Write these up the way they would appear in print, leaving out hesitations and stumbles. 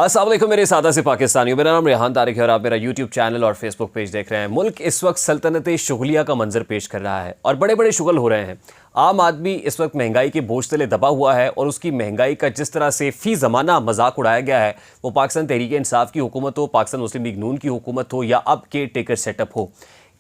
अस्सलाम वालेकुम मेरे सादा से पाकिस्तानियों, मेरा नाम रेहान तारिक है और आप मेरा यूट्यूब चैनल और फेसबुक पेज देख रहे हैं। मुल्क इस वक्त सल्तनत शुगलिया का मंजर पेश कर रहा है और बड़े बड़े शुगल हो रहे हैं। आम आदमी इस वक्त महंगाई के बोझ तले दबा हुआ है और उसकी महंगाई का जिस तरह से फी ज़माना मजाक उड़ाया गया है, वो पाकिस्तान तहरीक इंसाफ की हुकूमत हो, पाकिस्तान मुस्लिम लीग नून की हुकूमत हो या अब केयर टेकर सेटअप हो,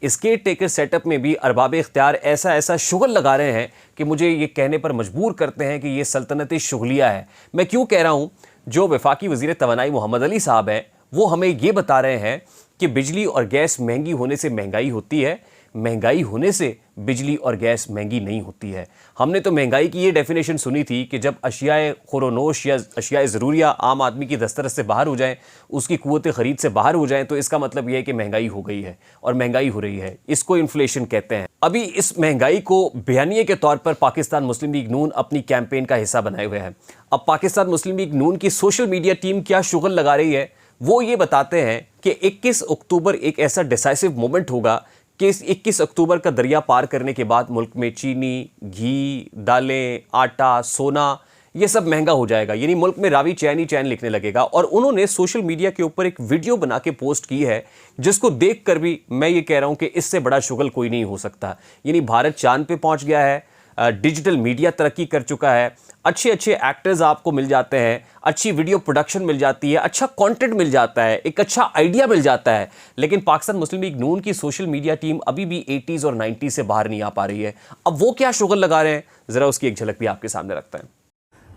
इस केयर टेकर सेटअप में भी अरबाब इख्तियार ऐसा शुगल लगा रहे हैं कि मुझे ये कहने पर मजबूर करते हैं कि ये सल्तनत शुगलिया है। मैं क्यों कह रहा हूँ? जो वफाकी वज़ीर तवानाई मोहम्मद अली साहब हैं, वो हमें ये बता रहे हैं कि बिजली और गैस महंगी होने से महंगाई होती है, महंगाई होने से बिजली और गैस महंगी नहीं होती है। हमने तो महंगाई की ये डेफिनेशन सुनी थी कि जब अशियाए खुरोनोश या अशियाए ज़रूरिया आम आदमी की दस्तरस से बाहर हो जाएं, उसकी क़ुव्वत ख़रीद से बाहर हो जाएं, तो इसका मतलब यह है कि महंगाई हो गई है और महंगाई हो रही है। इसको इन्फ्लेशन कहते हैं। अभी इस महंगाई को बयानिए के तौर पर पाकिस्तान मुस्लिम लीग नून अपनी कैंपेन का हिस्सा बनाए हुए हैं। अब पाकिस्तान मुस्लिम लीग नून की सोशल मीडिया टीम क्या शुगल लगा रही है, वो ये बताते हैं कि 21 अक्टूबर एक ऐसा डिसाइसिव मोमेंट होगा कि इस 21 अक्टूबर का दरिया पार करने के बाद मुल्क में चीनी, घी, दालें, आटा, सोना ये सब महंगा हो जाएगा। यानी मुल्क में रावी चैन ही चैन लिखने लगेगा। और उन्होंने सोशल मीडिया के ऊपर एक वीडियो बना के पोस्ट की है, जिसको देखकर भी मैं ये कह रहा हूं कि इससे बड़ा शुगल कोई नहीं हो सकता। यानी भारत चांद पे पहुंच गया है, डिजिटल मीडिया तरक्की कर चुका है, अच्छे अच्छे एक्टर्स आपको मिल जाते हैं, अच्छी वीडियो प्रोडक्शन मिल जाती है, अच्छा कंटेंट मिल जाता है, एक अच्छा आइडिया मिल जाता है। लेकिन पाकिस्तान मुस्लिम लीग नून की सोशल मीडिया टीम अभी भी 80s और 90s से बाहर नहीं आ पा रही है। अब वो क्या शुगल लगा रहे हैं, जरा उसकी एक झलक भी आपके सामने रखते हैं।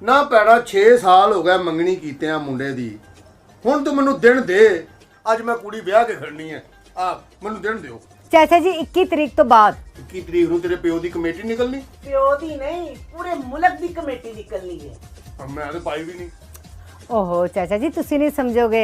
ना पैड़ा 6 साल हो गए मंगनी कीते हैं मुंडे दी, हुण तू मैनू दिन दे, अज मैं कुड़ी ब्याह के खड़नी है, आप मैनू दिन दिओ। चाचा जी 21 तरीक तो बाद 21 तरीक ਨੂੰ तेरे ਪਿਓ ਦੀ कमेटी निकलनी? ਪਿਓ ਦੀ ਨਹੀਂ, ਪੂਰੇ ਮੁਲਕ ਦੀ ਕਮੇਟੀ ਨਿਕਲਣੀ ਹੈ। मैं तो पाई भी नहीं। ओहो चाचा जी तुसी नहीं समझोगे,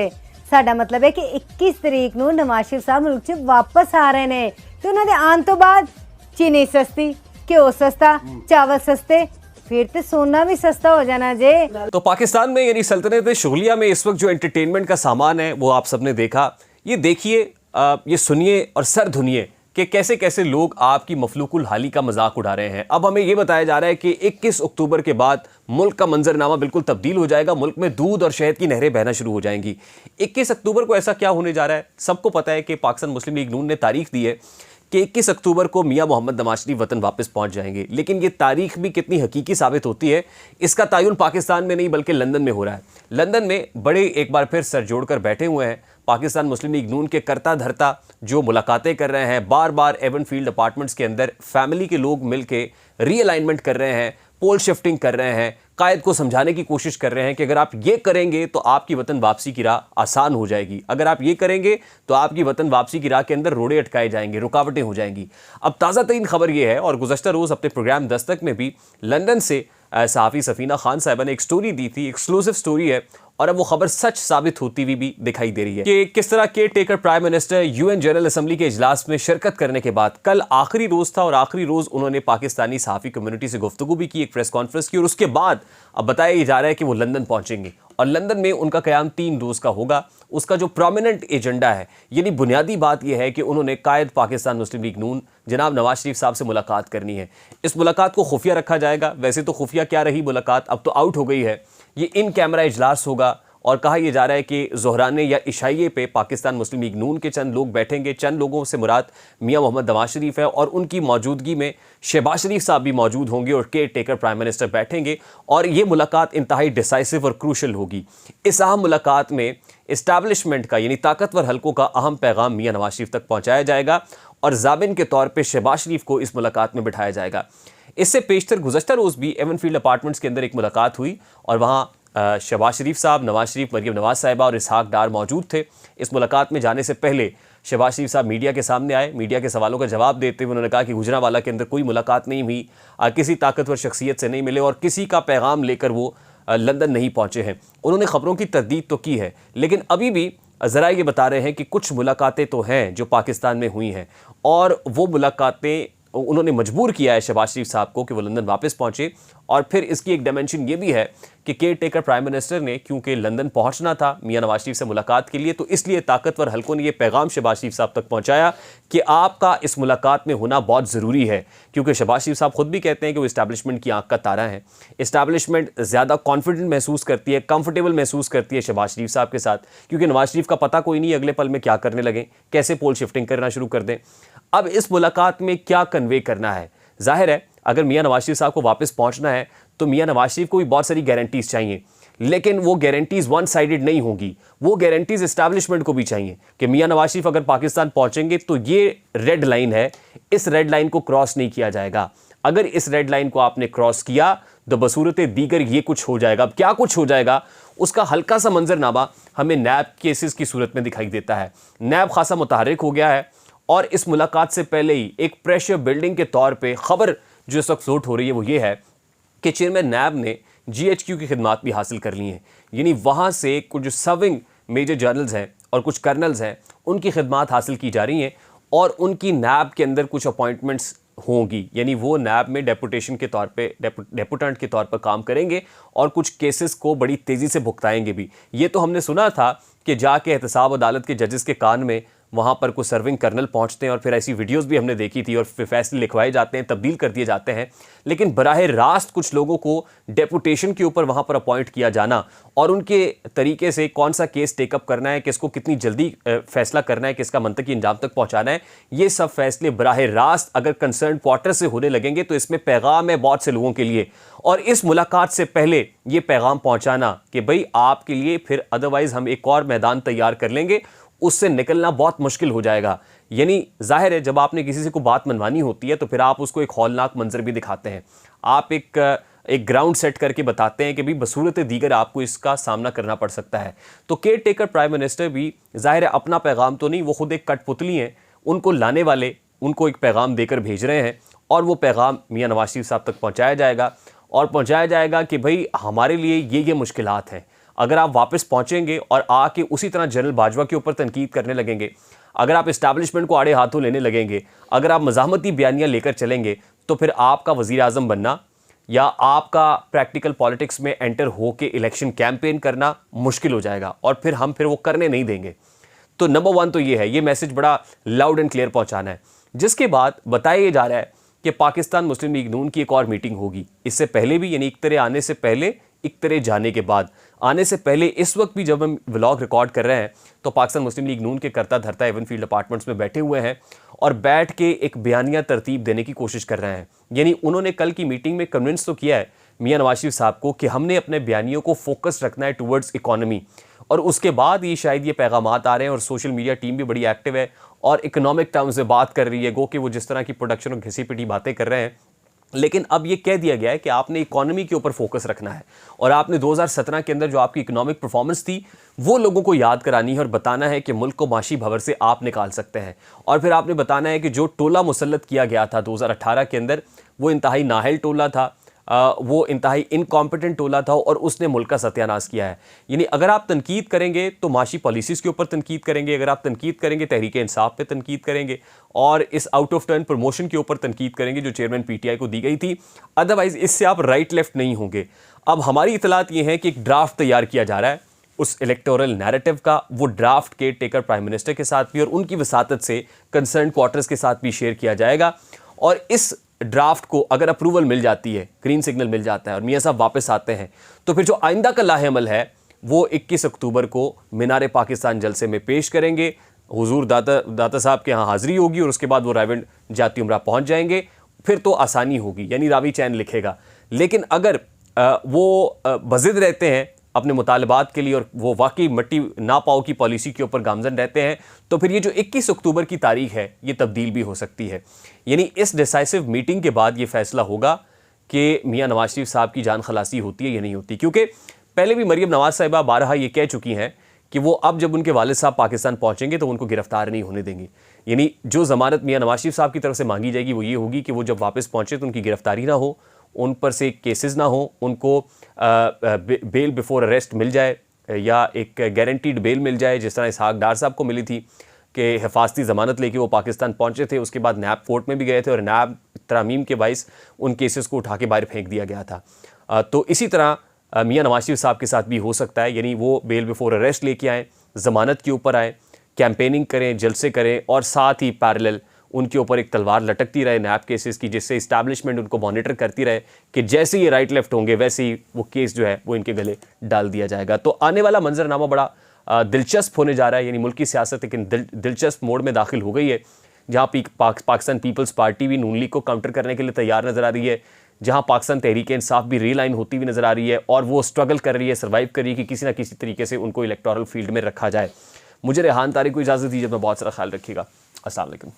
साडा मतलब है कि 21 तरीक ਨੂੰ नवाज शरीफ साहब मुल्क च वापस आ रहे ने ते उन्हां दे आन तो बाद चीनी सस्ती, घ्यो सस्ता, चावल सस्ते, फिर तो सोना भी सस्ता हो जाना जे। तो पाकिस्तान में यानी सल्तनत शुगलिया में इस वक्त जो एंटरटेनमेंट का सामान है वो आप सबने देखा। ये देखिए, ये सुनिए और सर धुनिए कि कैसे कैसे लोग आपकी मफलूकुल हाली का मजाक उड़ा रहे हैं। अब हमें यह बताया जा रहा है कि 21 अक्टूबर के बाद मुल्क का मंजरनामा बिल्कुल तब्दील हो जाएगा, मुल्क में दूध और शहद की नहरें बहना शुरू हो जाएंगी। 21 अक्टूबर को ऐसा क्या होने जा रहा है? सबको पता है कि पाकिस्तान मुस्लिम लीग नून ने तारीख दी है कि 21 अक्टूबर को मियां मोहम्मद नवाज शरीफ वतन वापस पहुंच जाएंगे। लेकिन ये तारीख भी कितनी हकीकी साबित होती है, इसका तायुन पाकिस्तान में नहीं बल्कि लंदन में हो रहा है। लंदन में बड़े एक बार फिर सर जोड़कर बैठे हुए हैं पाकिस्तान मुस्लिम लीग नून के करता धरता, जो मुलाकातें कर रहे हैं। बार बार एवन फील्ड अपार्टमेंट्स के अंदर फैमिली के लोग मिलकर रीअलाइनमेंट कर रहे हैं, पोल शिफ्टिंग कर रहे हैं, कायद को समझाने की कोशिश कर रहे हैं कि अगर आप ये करेंगे तो आपकी वतन वापसी की राह आसान हो जाएगी, अगर आप ये करेंगे तो आपकी वतन वापसी की राह के अंदर रोड़े अटकाए जाएंगे, रुकावटें हो जाएंगी। अब ताज़ा तरीन खबर ये है, और गुज़श्ता रोज़ अपने प्रोग्राम दस्तक में भी लंदन से सहाफ़ी सफ़ीना खान साहिबा ने एक स्टोरी दी थी, एक्सक्लूसिव स्टोरी है, और अब वो खबर सच साबित होती हुई भी दिखाई दे रही है कि किस तरह care taker prime minister UN general assembly के इजलास में शिरकत करने के बाद कल आखिरी रोज था और आखिरी रोज उन्होंने पाकिस्तानी सहाफ़ी कम्युनिटी से गुफ्तगू भी की, एक प्रेस कॉन्फ्रेंस की, और उसके बाद अब बताया जा रहा है कि वो लंदन पहुंचेंगे और लंदन में उनका क़याम 3 रोज का होगा। उसका जो प्रोमिनेंट एजेंडा है, यानी बुनियादी बात यह है कि उन्होंने कायद पाकिस्तान मुस्लिम लीग नून जनाब नवाज शरीफ साहब से मुलाकात करनी है। इस मुलाकात को खुफिया रखा जाएगा। वैसे तो खुफिया क्या रही मुलाकात, अब तो आउट हो गई है। ये इन कैमरा इजलास होगा और कहा यह जा रहा है कि ज़ोहराने या इशाइये पे पाकिस्तान मुस्लिम लीग नून के चंद लोग बैठेंगे। चंद लोगों से मुराद मियां मोहम्मद नवाज शरीफ है और उनकी मौजूदगी में शहबाज शरीफ साहब भी मौजूद होंगे और केयर टेकर प्राइम मिनिस्टर बैठेंगे और ये मुलाकात इंतहाई डिसाइसिव और क्रूशल होगी। इस अहम मुलाकात में इस्टेब्लिशमेंट का यानी ताकतवर हलकों का अहम पैगाम मियां नवाज शरीफ तक पहुँचाया जाएगा और जाबिन के तौर पर शहबाज शरीफ को इस मुलाकात में बिठाया जाएगा। इससे पेशतर गुज़श्ता रोज़ भी एवन फील्ड अपार्टमेंट्स के अंदर एक मुलाकात हुई और वहाँ शहबाज शरीफ साहब, नवाज शरीफ, मरियम नवाज साहिबा और इसहाक डार मौजूद थे। इस मुलाकात में जाने से पहले शहबाज शरीफ साहब मीडिया के सामने आए। मीडिया के सवालों का जवाब देते हुए उन्होंने कहा कि गुजरांवाला के अंदर कोई मुलाकात नहीं हुई, किसी ताकतवर शख्सियत से नहीं मिले और किसी का पैगाम लेकर वो लंदन नहीं पहुँचे हैं। उन्होंने ख़बरों की तरदीद तो की है, लेकिन अभी भी ज़रा ये बता रहे हैं कि कुछ मुलाकातें तो हैं जो पाकिस्तान में हुई हैं और वो मुलाकातें उन्होंने मजबूर किया है शहबाज शरीफ साहब को कि वो लंदन वापस पहुँचे। और फिर इसकी एक डायमेंशन ये भी है कि केयर टेकर प्राइम मिनिस्टर ने क्योंकि लंदन पहुंचना था मियां नवाज शरीफ से मुलाकात के लिए, तो इसलिए ताकतवर हलकों ने यह पैगाम शहबाज शरीफ साहब तक पहुंचाया कि आपका इस मुलाकात में होना बहुत ज़रूरी है, क्योंकि शहबाज शरीफ साहब खुद भी कहते हैं कि वो इस्टेब्लिशमेंट की आंख का तारा है। इस्टेब्लिशमेंट ज़्यादा कॉन्फिडेंट महसूस करती है, कंफर्टेबल महसूस करती है शहबाज शरीफ साहब के साथ, क्योंकि नवाज शरीफ का पता कोई नहीं अगले पल में क्या करने लगें, कैसे पोल शिफ्टिंग करना शुरू कर दें। अब इस मुलाकात में क्या कन्वे करना है, जाहिर है अगर मियां नवाज शरीफ साहब को वापस पहुंचना है तो मियां नवाज शरीफ को भी बहुत सारी गारंटीज चाहिए, लेकिन वो गारंटीज वन साइडेड नहीं होंगी, वो गारंटीज एस्टैब्लिशमेंट को भी चाहिए कि मियां नवाज शरीफ अगर पाकिस्तान पहुंचेंगे तो ये रेड लाइन है, इस रेड लाइन को क्रॉस नहीं किया जाएगा। अगर इस रेड लाइन को आपने क्रॉस किया तो बसूरत दीगर ये कुछ हो जाएगा। अब क्या कुछ हो जाएगा उसका हल्का सा मंजरनामा हमें नैब केसेस की सूरत में दिखाई देता है। नैब खासा मुतहर्रिक हो गया है और इस मुलाकात से पहले ही एक प्रेशर बिल्डिंग के तौर पे खबर जो इस वक्त फ्लोट हो रही है वो ये है कि चेयरमैन नैब ने GHQ की खिदमात भी हासिल कर ली हैं, यानी वहाँ से कुछ जो सर्विंग मेजर जनरल्स हैं और कुछ कर्नल्स हैं उनकी खिदमात हासिल की जा रही हैं और उनकी नैब के अंदर कुछ अपॉइंटमेंट्स होंगी, यानी वो नैब में डेपुटेशन के तौर पे डेपुटेंट के तौर पर काम करेंगे और कुछ केसेस को बड़ी तेज़ी से भुगताएंगे भी। ये तो हमने सुना था कि जाके एहतसाब अदालत के जजेस के कान में वहाँ पर कुछ सर्विंग कर्नल पहुँचते हैं और फिर ऐसी वीडियोस भी हमने देखी थी और फिर फैसले लिखवाए जाते हैं, तब्दील कर दिए जाते हैं। लेकिन बराह रास्त कुछ लोगों को डेपुटेशन के ऊपर वहाँ पर अपॉइंट किया जाना और उनके तरीके से कौन सा केस टेकअप करना है, किसको कितनी जल्दी फैसला करना है, किसका मंतकी अंजाम तक पहुँचाना है, ये सब फैसले बराह रास्त अगर कंसर्न क्वार्टर से होने लगेंगे तो इसमें पैगाम है बहुत से लोगों के लिए। और इस मुलाकात से पहले ये पैगाम पहुँचाना कि भाई आपके लिए फिर अदरवाइज़ हम एक और मैदान तैयार कर लेंगे, उससे निकलना बहुत मुश्किल हो जाएगा। यानी जाहिर है जब आपने किसी से कोई बात मनवानी होती है तो फिर आप उसको एक हौलनाक मंजर भी दिखाते हैं, आप एक ग्राउंड सेट करके बताते हैं कि भाई बसूरत दीगर आपको इसका सामना करना पड़ सकता है। तो केयर टेकर प्राइम मिनिस्टर भी जाहिर है अपना पैगाम तो नहीं, वो खुद एक कठपुतली हैं, उनको लाने वाले उनको एक पैगाम देकर भेज रहे हैं और वो पैगाम मियां नवाज शरीफ साहब तक पहुँचाया जाएगा और पहुँचाया जाएगा कि भाई हमारे लिए ये मुश्किलात हैं। अगर आप वापस पहुंचेंगे और आके उसी तरह जनरल बाजवा के ऊपर तनकीद करने लगेंगे, अगर आप इस्टेब्लिशमेंट को आड़े हाथों लेने लगेंगे, अगर आप मज़ाहमती बयानियाँ लेकर चलेंगे तो फिर आपका वज़ीर आज़म बनना या आपका प्रैक्टिकल पॉलिटिक्स में एंटर हो के इलेक्शन कैंपेन करना मुश्किल हो जाएगा और फिर हम वो करने नहीं देंगे। तो नंबर 1 तो ये है, ये मैसेज बड़ा लाउड एंड क्लियर पहुँचाना है। जिसके बाद बताया जा रहा है कि पाकिस्तान मुस्लिम लीग नून की एक और मीटिंग होगी, इससे पहले भी, यानी एक तरह आने से पहले एक तरह जाने के बाद। आने से पहले इस वक्त भी जब हम व्लॉग रिकॉर्ड कर रहे हैं तो पाकिस्तान मुस्लिम लीग नून के करता धरता एवन फील्ड अपार्टमेंट्स में बैठे हुए हैं और बैठ के एक बयानिया तरतीब देने की कोशिश कर रहे हैं। यानी उन्होंने कल की मीटिंग में कन्विंस तो किया है मियां नवाज शरीफ साहब को कि हमने अपने बयानियों को फोकस रखना है टुवर्ड्स इकॉनमी, और उसके बाद ये शायद ये पैगामात आ रहे हैं और सोशल मीडिया टीम भी बड़ी एक्टिव है और इकोनॉमिक टर्म्स में बात कर रही है, गो कि वो जिस तरह की प्रोडक्शन और घिसी पिटी बातें कर रहे हैं। लेकिन अब ये कह दिया गया है कि आपने इकोनॉमी के ऊपर फोकस रखना है और आपने 2017 के अंदर जो आपकी इकोनॉमिक परफॉर्मेंस थी वो लोगों को याद करानी है और बताना है कि मुल्क को माशी भंवर से आप निकाल सकते हैं। और फिर आपने बताना है कि जो टोला मुसल्लत किया गया था 2018 के अंदर वो इंतहाई नाहल टोला था, वो इंतहाई इनकॉम्पिटेंट टोला था और उसने मुल्क का सत्यानाश किया है। यानी अगर आप तनकीद करेंगे तो माशी पॉलिसीज़ के ऊपर तनकीद करेंगे, अगर आप तनकीद करेंगे तहरीक इंसाफ पे तनकीद करेंगे और इस आउट ऑफ टर्न प्रमोशन के ऊपर तनकीद करेंगे जो चेयरमैन PTI को दी गई थी। अदरवाइज़ इससे आप राइट लेफ्ट नहीं होंगे। अब हमारी इतलात ये है कि एक ड्राफ्ट तैयार किया जा रहा है उस इलेक्टोरल नैरेटिव का, वो draft care taker prime minister के साथ भी और उनकी वसातत से कंसर्न क्वार्टर्स के साथ भी शेयर किया जाएगा। और इस ड्राफ्ट को अगर अप्रूवल मिल जाती है, ग्रीन सिग्नल मिल जाता है और मियां साहब वापस आते हैं तो फिर जो आइंदा का लाहेअमल है वो 21 अक्टूबर को मीनार पाकिस्तान जलसे में पेश करेंगे। हुजूर दाता साहब के यहाँ हाज़िरी होगी और उसके बाद वो रायविंड जाती उम्रा पहुँच जाएंगे, फिर तो आसानी होगी, यानी रावी चैन लिखेगा। लेकिन अगर वो बज़िद रहते हैं अपने मुतालबात के लिए और वो वाकई मट्टी ना पाओ की पॉलिसी के ऊपर गामजन रहते हैं तो फिर ये जो 21 अक्टूबर की तारीख है ये तब्दील भी हो सकती है। यानी इस डिसाइसिव मीटिंग के बाद ये फैसला होगा कि मियां नवाज शरीफ साहब की जान खलासी होती है या नहीं होती, क्योंकि पहले भी मरियम नवाज साहिबा बारहा ये कह चुकी हैं कि वो अब जब उनके वालिद साहब पाकिस्तान पहुँचेंगे तो उनको गिरफ्तार नहीं होने देंगे। यानी जो ज़मानत मियां नवाज शरीफ साहब की तरफ से मांगी जाएगी वो ये होगी कि वो जब वापस पहुँचे तो उनकी गिरफ्तारी ना हो, उन पर से केसेस ना हो, उनको बेल बिफोर अरेस्ट मिल जाए या एक गारंटीड बेल मिल जाए जिस तरह इसहाक डार साहब को मिली थी कि हिफाजती ज़मानत लेके वो पाकिस्तान पहुंचे थे, उसके बाद नैब कोर्ट में भी गए थे और नैब तरामीम के बाइस उन केसेस को उठा के बाहर फेंक दिया गया था। तो इसी तरह मियां नवाज शरीफ साहब के साथ भी हो सकता है, यानी वो बेल बिफोर अरेस्ट लेके आएँ, ज़मानत के ऊपर आएँ, कैंपेनिंग करें, जलसे करें और साथ ही पैरेलल उनके ऊपर एक तलवार लटकती रहे नैब केसेस की, जिससे इस्टेब्लिशमेंट उनको मॉनिटर करती रहे कि जैसे ये राइट लेफ्ट होंगे वैसे ही वो केस जो है वो इनके गले डाल दिया जाएगा। तो आने वाला मंजरनामा बड़ा दिलचस्प होने जा रहा है, यानी मुल्क की सियासत लेकिन दिलचस्प मोड में दाखिल हो गई है, जहाँ पाकिस्तान पीपल्स पार्टी भी नून लीग को काउंटर करने के लिए तैयार नज़र आ रही है, जहाँ पाकिस्तान तहरीक इंसाफ भी रीलाइन होती हुई नज़र आ रही है और वो स्ट्रगल कर रही है, सर्वाइव कर रही है कि किसी ना किसी तरीके से उनको इलेक्टोरल फील्ड में रखा जाए। मुझे रेहान तारिक को इजाज़त दीजिए, अपना बहुत सारा ख्याल रखिएगा। अस्सलाम वालेकुम।